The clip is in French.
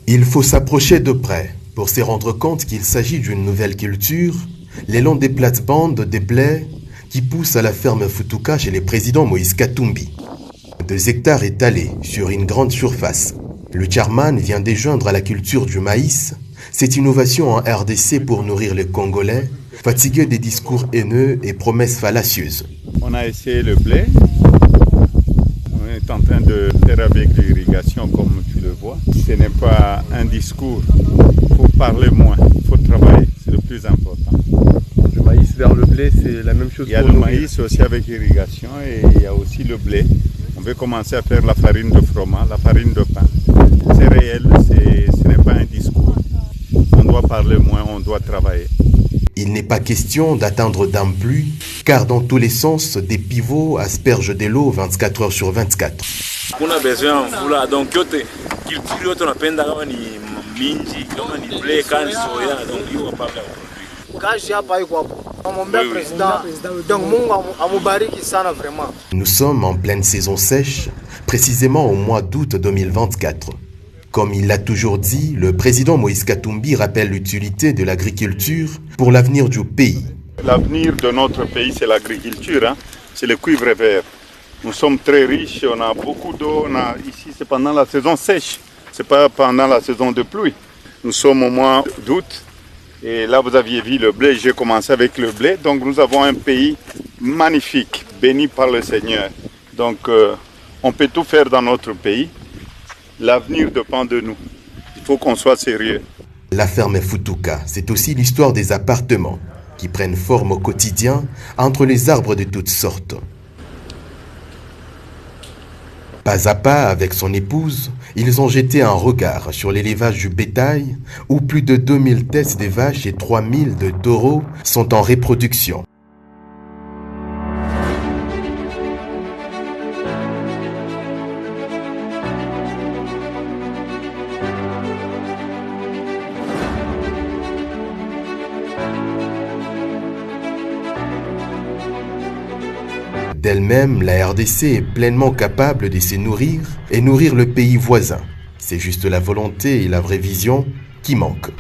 Il faut s'approcher de près pour se rendre compte qu'il s'agit d'une nouvelle culture, les longs des plates-bandes des blés qui poussent à la ferme Futuka chez le président Moïse Katumbi. 2 hectares étalés sur une grande surface. Le chairman vient de joindre à la culture du maïs, cette innovation en RDC pour nourrir les Congolais, fatigués des discours haineux et promesses fallacieuses. On a essayé le blé. On est en train de faire avec l'irrigation comme tu le vois. Ce n'est pas un discours. Il faut parler moins, il faut travailler, c'est le plus important. Le maïs vers le blé, c'est la même chose. Il y a le maïs aussi avec l'irrigation et il y a aussi le blé. On veut commencer à faire la farine de froment, la farine de pain. C'est réel, ce n'est pas un discours. On doit parler moins, on doit travailler. Il n'est pas question d'attendre d'un pluie, car dans tous les sens, des pivots aspergent de l'eau 24 heures sur 24. On a besoin de mvula, donc culture yote tunapenda kama ni minji, kama ni blé, kama ni soya, donc hiyo hapa produit. Kazi hapa iko hapo. Ombea président, donc Mungu amubariki sana vraiment. Nous sommes en pleine saison sèche, précisément au mois d'août 2024. Comme il l'a toujours dit, le président Moïse Katumbi rappelle l'utilité de l'agriculture pour l'avenir du pays. L'avenir de notre pays, c'est l'agriculture, hein? C'est le cuivre vert. Nous sommes très riches, on a beaucoup d'eau. Ici, c'est pendant la saison sèche, ce n'est pas pendant la saison de pluie. Nous sommes au mois d'août et là, vous aviez vu le blé, j'ai commencé avec le blé. Donc, nous avons un pays magnifique, béni par le Seigneur. Donc, on peut tout faire dans notre pays. L'avenir dépend de nous. Il faut qu'on soit sérieux. La ferme Futuka, c'est aussi l'histoire des appartements qui prennent forme au quotidien entre les arbres de toutes sortes. Pas à pas, avec son épouse, ils ont jeté un regard sur l'élevage du bétail où plus de 2000 têtes de vaches et 3000 de taureaux sont en reproduction. D'elle-même, la RDC est pleinement capable de se nourrir et nourrir le pays voisin. C'est juste la volonté et la vraie vision qui manquent.